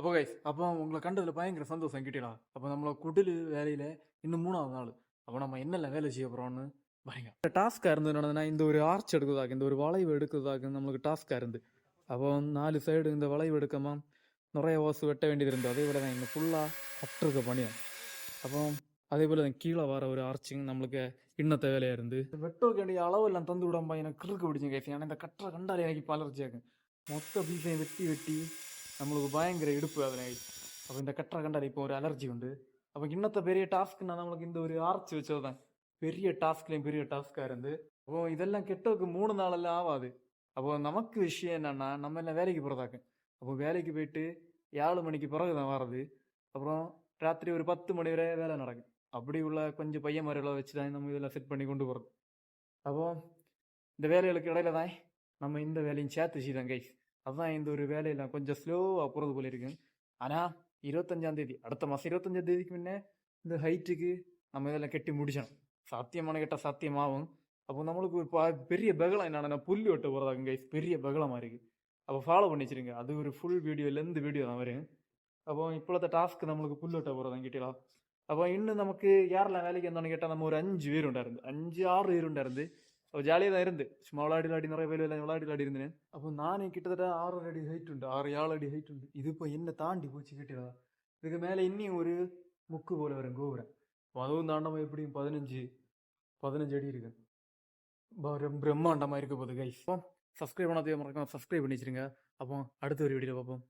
അപ്പോൾ ഗൈസ്, അപ്പോൾ உங்களை கண்டதில் பயங்கர சந்தோஷம் கிட்டடா. அப்போ நம்மளை குடில் வேலையில் இன்னும் 3வது நாள். அப்போ நம்ம என்னெல்லாம் வேலை செய்ய போகிறோம்னு பயங்கர டாஸ்காக இருந்து என்னன்னா, இந்த ஒரு ஆர்ச் எடுக்கிறதாக, இந்த ஒரு வளைவு எடுக்கிறதாக நம்மளுக்கு டாஸ்காக இருந்து. அப்போ 4 சைடு இந்த வளைவு எடுக்காமல் நிறைய ஓசு வெட்ட வேண்டியது இருந்தது. அதே போல் தான் இங்கே ஃபுல்லாக கட்டுருக்க பணியாக. அப்போ அதே போல் தான் கீழே வர ஒரு ஆர்ச்சிங் நம்மளுக்கு இன்னத்த வேலையாக இருந்து வெட்ட வேண்டிய அளவெல்லாம் தந்து விடாமல் எனக்கு கிறுக்கு பிடிச்சேன் கைஸ். ஏன்னா இந்த கட்டுற கண்டாலே எனக்கு இப்போ அலர்ஜியாகும். மொத்த பீஸையும் வெட்டி வெட்டி நம்மளுக்கு பயங்கர இடுப்பு அதனை. அப்போ இந்த கட்டுற கண்டால் இப்போ ஒரு அலர்ஜி உண்டு. அப்போ இன்னத்த பெரிய டாஸ்க்னா நம்மளுக்கு இந்த ஒரு ஆர்ச்சி வச்சது தான் பெரிய டாஸ்க்லேயும் பெரிய டாஸ்காக இருந்து. அப்போ இதெல்லாம் கெட்டதுக்கு 3 நாளெல்லாம் ஆகாது. அப்போ நமக்கு விஷயம் என்னன்னா, நம்ம எல்லாம் வேலைக்கு போகிறதாக்கு. அப்போ வேலைக்கு போயிட்டு 7 மணிக்கு பிறகு தான் வர்றது. அப்புறம் ராத்திரி ஒரு 10 மணி வரை வேலை நடக்கும். அப்படி உள்ள கொஞ்சம் பையன் மாதிரிலாம் வச்சு தான் நம்ம இதெல்லாம் செட் பண்ணி கொண்டு போகிறது. அப்போ இந்த வேலைகளுக்கு இடையில தான் நம்ம இந்த வேலையும் சேர்த்து செய்தோம் கைஸ். அதுதான் இந்த ஒரு வேலையெல்லாம் கொஞ்சம் ஸ்லோவாக போகிறது போல இருக்கு. ஆனால் 25ஆம் தேதி, அடுத்த மாதம் 25ஆம் தேதிக்கு முன்னே இந்த ஹைட்டுக்கு நம்ம இதெல்லாம் கெட்டி முடிச்சணும். சாத்தியமான கேட்டால் சாத்தியமாகும். அப்போ நம்மளுக்கு ஒரு பெரிய பகலம் என்னன்னா, புல்லி வெட்ட போகிறதாங்க கைஸ். பெரிய பகலமாக இருக்குது. அப்போ ஃபாலோ பண்ணி வச்சுருங்க. அது ஒரு ஃபுல் வீடியோ, லென்த் வீடியோ தான் வரும். அப்போ இப்போத்த டாஸ்க்கு நம்மளுக்கு புல் வெட்ட போகிறதாங்க கேட்டீங்களா. அப்போ இன்னும் நமக்கு யாரெல்லாம் வேலைக்கு வந்தோன்னு கேட்டால் நம்ம ஒரு 5 பேர் உண்டாருந்து, 5-6 பேர் உண்டாருந்து. அப்போ ஜாலியாக தான் இருந்து. சும்மா விளாடி நிறைய வேலை விளாடி இருந்தேன். அப்போ நானே கிட்டத்தட்ட 6 அடி ஹைட் உண்டு, 6-7 அடி ஹைட் உண்டு. இது இப்போ என்ன தாண்டி போச்சு கேட்டீங்களா. இதுக்கு மேலே இன்னும் ஒரு முக்கு போல வரும் கோபுரம். அதுவும் தாண்டாமல் எப்படியும் 15 அடி இருக்கு. பிரம்மாண்டமாக இருக்க போகுது கைஸ். அப்போ சப்ஸ்கிரைப் பண்ணாதே மறக்காம சப்ஸ்கிரைப் பண்ணி வச்சிருங்க. அப்போ அடுத்த ஒரு வீடியோவில் பார்ப்போம்.